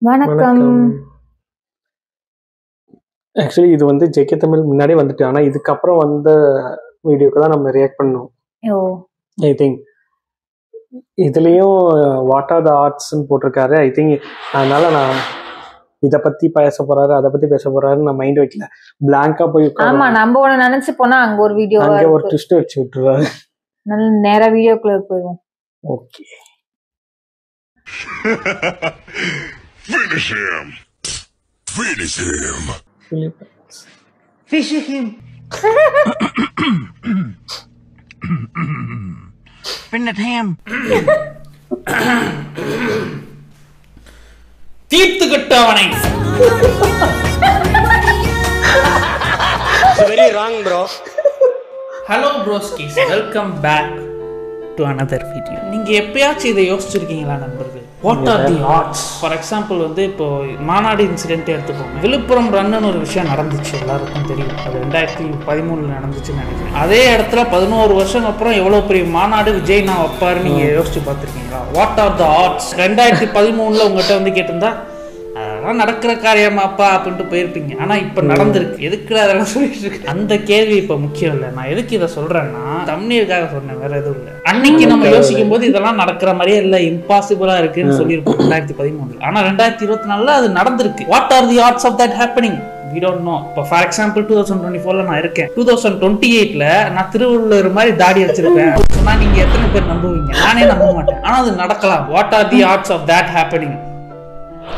வணக்கம். ஆக்சுவலி இது வந்து ஜேகே தமிழ் முன்னாடியே வந்துட்டு, ஆனால் இதுக்கப்புறம் வந்த வீடியோக்கு தான் நம்ம ரியாக்ட் பண்ணோம். ஓ ஐ திங்க் இதுலேயும் வாட் ஆர் த ஆர்ட்ஸ்ன்னு போட்டிருக்காரு. ஐ திங்க் அதனால நான் இதை பற்றி பேச போறாரு, அதை பற்றி பேச போறாருன்னு நான் மைண்ட் வைக்கல. பிளாங்கா போய் ஆமா, நம்ம ஒண்ணு நினைச்சு போனா அங்க ஒரு வீடியோ அங்கே ஒரு ட்விஸ்ட் வச்சு விட்டுருவாரு. நல்ல நேரா வீடியோக்குள்ள போயிடும். Okay. Finish him! Finish him! Fish him! Finish him! தீர்த்து கட்டவனை. Very wrong, bro. Hello broskis, welcome back to another video. நீங்க எப்பயாச்சும் இதை யோசிச்சிருக்கீங்களா நண்பர்கள்? What are the arts? For example வந்து இப்போ மாநாடு இன்சிடென்ட் எடுத்துக்கோங்க. விழுப்புரம் ரன்னு ஒரு விஷயம் நடந்துச்சு, எல்லாருக்கும் தெரியும். அது 2013 நடந்துச்சுன்னு நினைக்கிறேன். அதே இடத்துல 11 வருஷம் அப்புறம் எவ்வளவு பெரிய மாநாடு விஜய் நான் வைப்பாரு நீங்க யோசிச்சு பார்த்துருக்கீங்களா? What are the arts? 2013 உங்ககிட்ட வந்து கேட்டிருந்தா அதெல்லாம் நடக்கிற காரியமாப்பா அப்படின்ட்டு போயிருப்பீங்க. ஆனா இப்ப நடந்திருக்கு, எதுக்கு அதெல்லாம் சொல்லிட்டு இருக்கு? அந்த கேள்வி இப்ப முக்கியம் இல்லை. நான் எதுக்கு இதை சொல்றேன்னா தமிழுக்காக சொன்னேன், வேற எதுவும் இல்லை. அன்னைக்கு நம்ம யோசிக்கும் போது இதெல்லாம் நடக்கிற மாதிரியே இல்லை, இம்பாசிபிளா இருக்குன்னு சொல்லியிருப்போம் 2013. ஆனா 2024 அது நடந்திருக்கு. What are the odds of that happening? We don't know. இப்போ ஃபார் எக்ஸாம்பிள் 2024 நான் இருக்கேன். 2028 நான் திருவள்ளுவர் மாதிரி தாடி வச்சிருப்பேன் சொன்னா நீங்க எத்தனை பேர் நம்புவீங்க? நானே நம்ப மாட்டேன். ஆனா அது நடக்கலாம். What are the odds of that happening?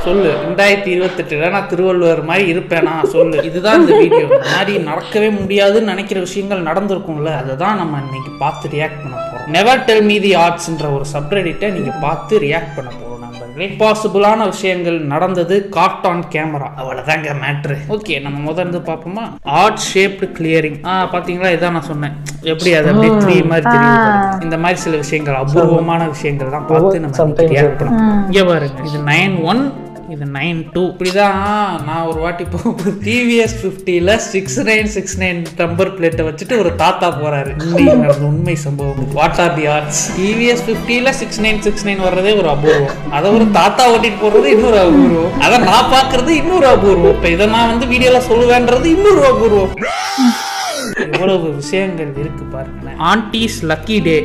சொல்லு. 2028 நான் திருவள்ளுவர் மாதிரி இருப்பேனா? சொல்லு. இதுதான் இந்த வீடியோ. இந்த மாதிரி நடக்கவே முடியாதுன்னு நினைக்கிற விஷயங்கள் நடந்திருக்கும்ல, அதுதான் நம்ம இன்னைக்கு பார்த்து ரியாக்ட் பண்ண போறோம். நெவர் டெல் மீ தி ஆர்ட்ஸ்ன்ற ஒரு சப்ரெடிட்டை நீங்க பார்த்து ரியாக்ட் பண்ண போறோம் நண்பர்களே. இம்பாசிபிளான விஷயங்கள் நடந்தது காட் ஆன் கேமரா, அவ்வளவுதாங்க மேட்ரு. ஓகே, நம்ம முதல்ல பார்ப்போமா? Art shaped clearing. பாத்தீங்களா, இதான் நான் சொன்னேன். எப்படி அது அப்படியே த்ரீ மாதிரி தெரியும். இந்த மாதிரி சில விஷயங்கள், அபூர்வமான விஷயங்கள் தான் பார்த்து நம்ம ரியாக்ட் பண்ணோம். இங்க பாருங்க, இது 9-1, இது 9-2. இப்படிதான் நான் ஒரு வாட்டி போகும்போது TVS 50ல 6969 நம்பர் பிளேட்டை வச்சுட்டு ஒரு தாத்தா போறாரு. உண்மை சம்பவம். What are the arts? TVS 50ல 6969 வர்றதே ஒரு அபூர்வம், அதை ஒரு தாத்தா ஓட்டிட்டு போறது இன்னொரு அபூர்வம், அதை நான் பாக்குறது இன்னொரு அபூர்வம். இப்ப இதை நான் வந்து வீடியோல சொல்லுவேன்றது இன்னொரு அபூர்வம். எவ்வளவு விஷயங்கள் இருக்கு பாருங்க. ஆன்டிஸ் லக்கி டே.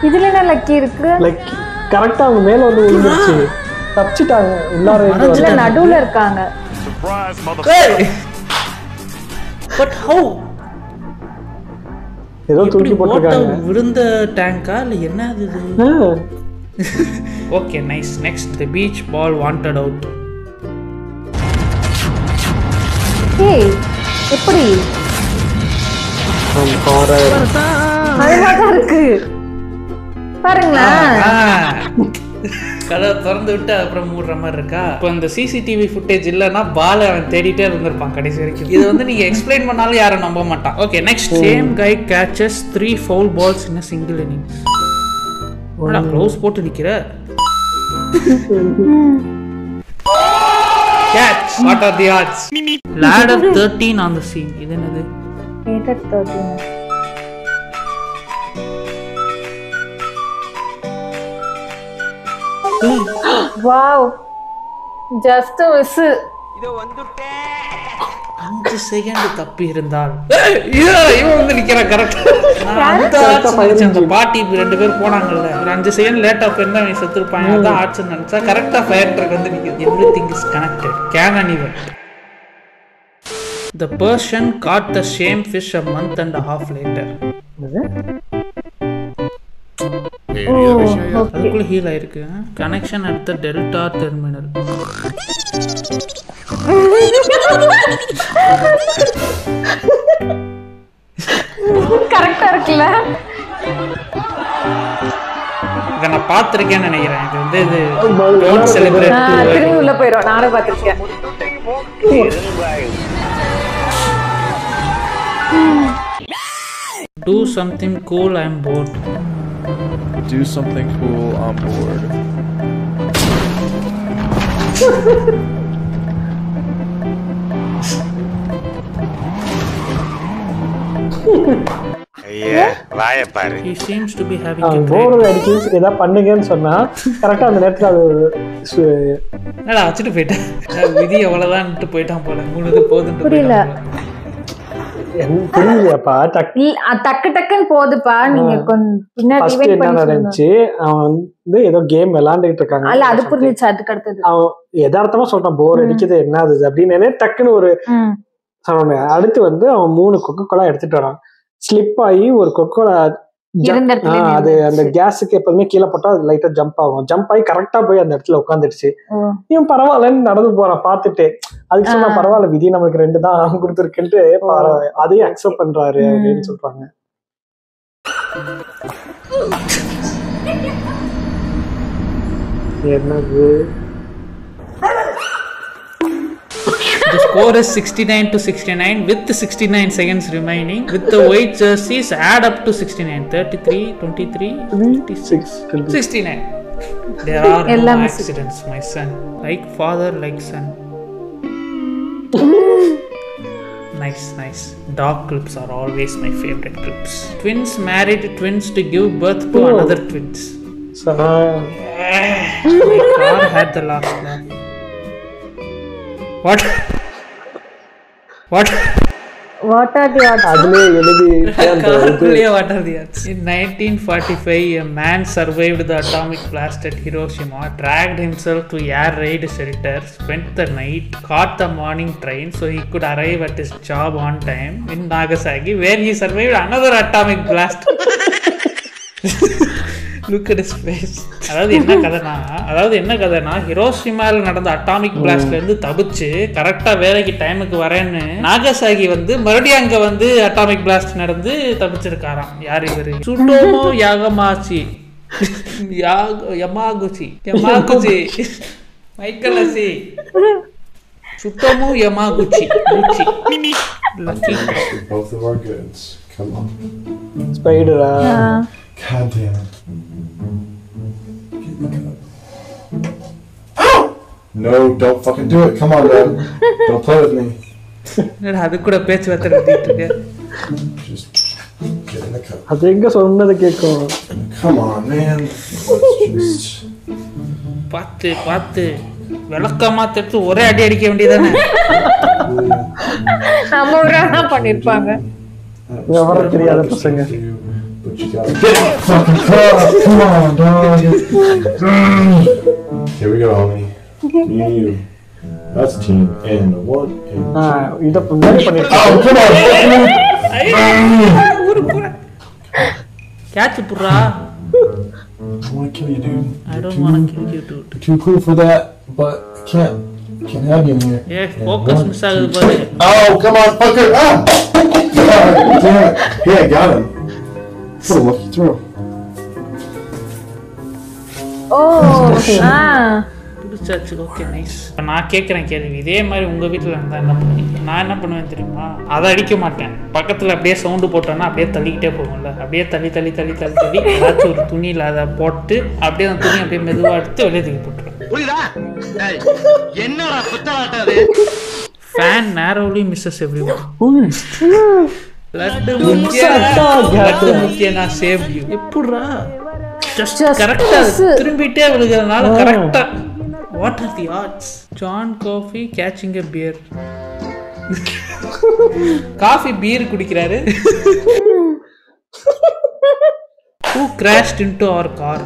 இதுல என்ன லக்கி இருக்கு? லைக் கரெக்டா அவங்க மேல வந்து விழுந்துருச்சு, தப்பிச்சிட்டாங்க. உள்ளார நடுவுல இருக்காங்க. But how? ஏதோ தூக்கி போட்டுருக்காங்க. விழுந்த டேங்கா இல்ல என்ன அது? Okay, nice. நெக்ஸ்ட், தி பீச் பால் வாண்டட் அவுட். ஏய், எப்படி? அழகா இருக்கு பாருங்களேன். கதை திறந்து விட்டு அப்புறம் மூடுற மாதிரி இருக்கா? இப்போ இந்த சிசிடிவி ஃபுட்டேஜ் இல்லைன்னா பால் அவன் தேடிட்டே இருந்திருப்பான் கடைசி வரைக்கும். இது வந்து நீங்க எக்ஸ்பிளைன் பண்ணாலும் யாரும் நம்ப மாட்டான். Okay, next. Same guy catches 3 foul balls in a single innings. ஓடா க்ளோஸ் போட்டு நிக்கிற. Catch. What are the odds? Ladder 13 on the scene. இது என்னது? Ladder 13. Wow. Just a miss. இதோ வந்துட்டேன். 5 செகண்ட் தப்பி இருந்தால் இவன் வந்து நிக்கிறான். கரெக்ட். அந்த பாட்டி 2 பேர் போனாங்கல்ல, ஒரு 5 செகண்ட் லேட்டா போயிருந்தா அவன் செத்துருப்பாங்க. அதான் ஆட்சி நினைச்சா கரெக்டா ஃபயர் ட்ரக் வந்து நிக்குது. Everything is connected. Can an even. The Persian caught the same fish a month and a half later. அதுக்குள்ள ஹீல் ஆயிருக்கு. Connection at the delta terminal. கரெக்டா இருக்குல்ல? இத நான் பாத்திருக்கேன்னு நினைக்கிறேன். இது வந்து இது டோன்ட் செலிப்ரேட். திரும்பி உள்ள போயிரும். நானும் பாத்திருக்கேன். Do something cool, I'm bored. Do something cool, I'm bored. ஐயா வாயை பாரு. He seems to be having a அவன் great போர் அடிச்சு ஏதாவது பண்ணுங்கன்னு சொன்னா கரெக்டா அந்த நேரத்துல அது என்னடா வச்சுட்டு போயிட்டேன். விதி அவ்வளவுதான்ட்டு போயிட்டான் போல. 3 இது போதுன்ட்டு புரியல. புரியலையாப்பா? டக்கு டக்குன்னு போகுதுப்பா. நீங்க கொஞ்சம் பின்னாடி ஃபர்ஸ்ட் wait என்ன பண்ணி சொல்லுங்க. நடந்துச்சு, அவன் வந்து ஏதோ கேம் விளையாண்டுட்டு இருக்காங்க. அல்ல அது புரிஞ்சிச்சு. அதுக்கு அடுத்தது அவன் யதார்த்தமா சொல்றான் போர் அடிக்குது என்ன அது அப்படின்னு டக்குன்னு ஒரு சொன்னேன். அடுத்து வந்து அவன் 3 கொக்கோலா எடுத்துட்டு வரான். ஸ்லிப் ஆகி ஒரு கொக்கோலா அது அந்த கேஸுக்கு எப்போதுமே கீழே போட்டா அது லைட்டா ஜம்ப் ஆகும். ஜம்ப் ஆகி கரெக்டா போய் அந்த இடத்துல உட்காந்துடுச்சு. இவன் பரவாயில்லன்னு நடந்து போறான் பார்த்துட்டு. அதுக்கு சொன்னா பரவாயில்ல விதி நமக்கு 2 தான் கொடுத்துருக்குன்ட்டு அதையும் அக்செப்ட் பண்றாரு அப்படின்னு சொல்றாங்க. என்னது? The score is 69-69 with 69 seconds remaining. With the white jerseys, add up to 69. 33, 23, 56, 69. There are no accidents, my son. Like father, like son. Nice. Dog clips are always my favorite clips. Twins married twins to give birth to another twins. My car had the last laugh. What are the odds? அதுலயே எழுதி what are the odds? In 1945, a man survived the atomic blast at Hiroshima, dragged himself to air raid shelter, spent the night, caught the morning train so he could arrive at his job on time in Nagasaki, where he survived another atomic blast. Look at his face. அதாவது என்ன கதைனா ஹிரோஷிமால நடந்த atomic பிளாஸ்ட்ல இருந்து தப்பிச்சு கரெக்டா வேலைக்கு டைமுக்கு வரேன்னு நாகசாகி வந்து மறுபடியும் அங்க வந்து அட்டாமிக் பிளாஸ்ட் நடந்து தப்பிச்சிருக்காராம். யார் இவரு? சுட்டோமோ யாகமாச்சி யமாகுச்சி மைக்கேல் அசி Tsutomu Yamaguchi lucky. Both of our goods. Come on. ஸ்பைடரா? God damn it. No, don't fucking do it. Come on, Dad. Don't play with me. அது கூட பேச்சு வார்த்தை இருக்கு. Just get in the cup. அது எங்க சொன்னது கேட்கும். Come on, man. Let's just... பார்த்து விளக்கமா தட்டு ஒரே அடி அடிக்க வேண்டியதானே. நம்ம ஊரா பண்ணிருப்பாங்க. விவரம் தெரியாத பசங்க. But you gotta get in the fucking cup. Come on, dog. Here we go, homie. Me and you. That's team. And 1 and 2. இத முன்னாடி பண்ணிருக்கான். Oh, come on. Catch purra. I want to kill you, dude. I don't want to kill you, dude. You're too cool for that, but I can't have you in here. Yeah, focus miss agudhu paru. Oh, come on, fucker. Ah! God damn it. Yeah, I got him. What a lucky throw. பிடிச்சாச்சு. Okay nice. நான் கேட்குறேன் கேள்வி, இதே மாதிரி உங்கள் வீட்டில் இருந்தால் என்ன பண்ணுவீங்க? நான் என்ன பண்ணுவேன் தெரியுமா? அதை அடிக்க மாட்டேன். பக்கத்தில் அப்படியே சவுண்டு போட்டோன்னா அப்படியே தள்ளிக்கிட்டே போகும்ல, அப்படியே தள்ளி ஏதாச்சும் ஒரு துணியில் அதை போட்டு அப்படியே அந்த துணி அப்படியே மெதுவாக எடுத்து வெளியே தூக்கி போட்டுருவேன். Fan narrowly misses everyone. Laddu முக்கிய நான் சேவ் யூ. எப்படிரா ஜஸ்ட் கரெக்டா திரும்பிட்டே விழுகிறதுனால கரெக்டா. What are the odds? John coffee catching a beer. Coffee beer குடிக்கிறாரு. Who crashed into our car?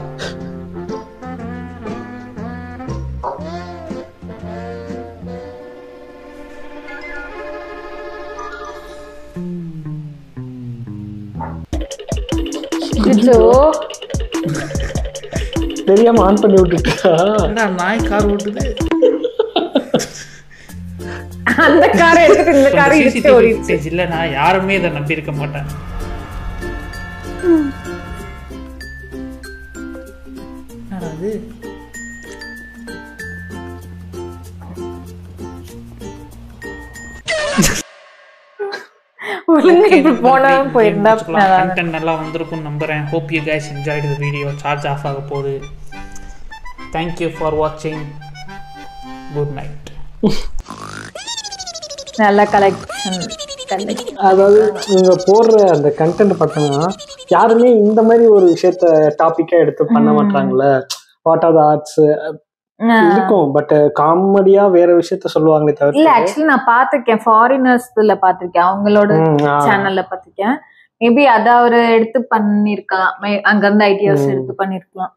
தெரியாம ஆன் பண்ணி விட்டுட்டா. நாய் கார் ஓட்டுது. அந்த காரை எடுத்து இந்த காரை இடிச்சு ஓடிடுச்சு. இல்ல நான் யாருமே இதை நம்பி இருக்க மாட்டேன். அது கண்டென்ட் நல்லா வந்திருக்கும் நம்புறேன். Hope you guys enjoyed the video. Charge off ஆக போகுது. தேங்க்யூ ஃபார் வாட்சிங். Good night. நல்ல கலெக்ஷன். அதாவது இவங்க போடுற அந்த கண்டென்ட் பார்த்தோம்னா யாருமே இந்த மாதிரி ஒரு விஷயத்த டாபிக்கா எடுத்து பண்ண மாட்டாங்கல்ல. வாட் ஆர் த ஆர்ட்ஸ் இருக்கும், பட் காமெடியா வேற விஷயத்த சொல்லுவாங்களே தவிர. இல்ல ஆக்சுவலி நான் பாத்திருக்கேன், ஃபாரினர்ஸ்ல பாத்திருக்கேன், அவங்களோட சேனல்ல பாத்திருக்கேன். மேபி அத அவரு எடுத்து பண்ணிருக்கலாம், அங்க இருந்து ஐடியாஸ் எடுத்து பண்ணிருக்கலாம்.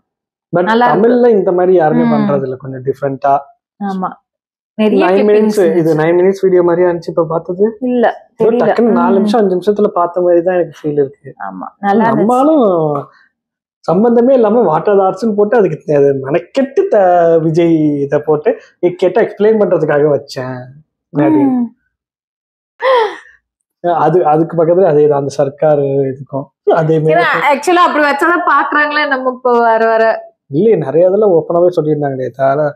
பட் தமிழ்ல இந்த மாதிரி யாருமே பண்றது இல்ல, கொஞ்சம் டிஃபரெண்டா. ஆமா, நிறைய 9 minutes இது 9 minutes வீடியோ மாதிரி இருந்துச்சு. இப்ப பார்த்தது இல்ல, டக்குன்னு 4 நிமிஷம் 5 நிமிஷத்துல பார்த்த மாதிரி தான் எனக்கு ஃபீல் இருக்கு. ஆமா, நல்லா நம்மளும் சம்பந்தமே இல்லாம வாட்டர் ஆர்ட்ஸ்ன்னு போட்டு அதுக்கு மெனக்கெட்டு விஜய் இதை போட்டு கேட்ட எக்ஸ்பிளைன் பண்றதுக்காக வச்சேன். அதுக்கு பக்கத்துல அதே தான் அந்த சர்க்கார் இதுக்கும் அதே மாதிரி. ஆக்சுவலா அப்படி வச்சாதான் பாக்குறாங்களே நம்ம இப்ப வர வர. இல்லையே, நிறைய இதெல்லாம் ஓப்பனாவே சொல்லியிருந்தாங்களே தவிர,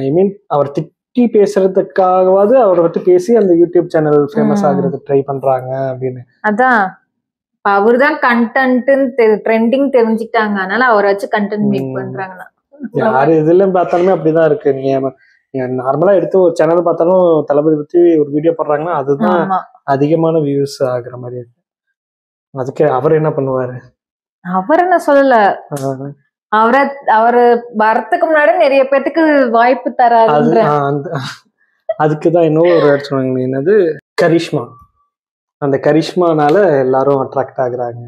ஐ மீன் அவர் திட்டி பேசுறதுக்காகவாது அவரை பத்தி பேசி அந்த யூடியூப் சேனல் ஃபேமஸ் ஆகுறது ட்ரை பண்றாங்க அப்படின்னு. அதான் அவர்தான் கண்டென்ட் ட்ரெண்டிங் தெரிஞ்சுக்கிட்டாங்க, அதனால அவரை வச்சு கண்டென்ட் மேக் பண்றாங்கன்னா யாரு இதுல பார்த்தாலுமே அப்படிதான் இருக்கு. நீங்க நார்மலா எடுத்து ஒரு சேனல் பார்த்தாலும் தளபதி பத்தி ஒரு வீடியோ போடுறாங்கன்னா அதுதான் அதிகமான வியூஸ் ஆகுற மாதிரி இருக்கு. அதுக்கு அவர் என்ன பண்ணுவாரு? அவர் என்ன சொல்லல, அவரு வரத்துக்கு முன்னாடி நிறைய பேத்துக்கு வாய்ப்பு தராது. அதுக்குதான் இன்னும் ஒரு வேர்ட் சொன்னாங்க, என்னது கரிஷ்மா. அந்த கரிஷ்மானால எல்லாரும் அட்ராக்ட் ஆகுறாங்க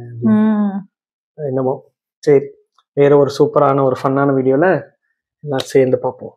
என்னமோ. சரி, வேற ஒரு சூப்பரான ஒரு ஃபன்னான வீடியோல எல்லாம் சேர்ந்து பார்ப்போம்.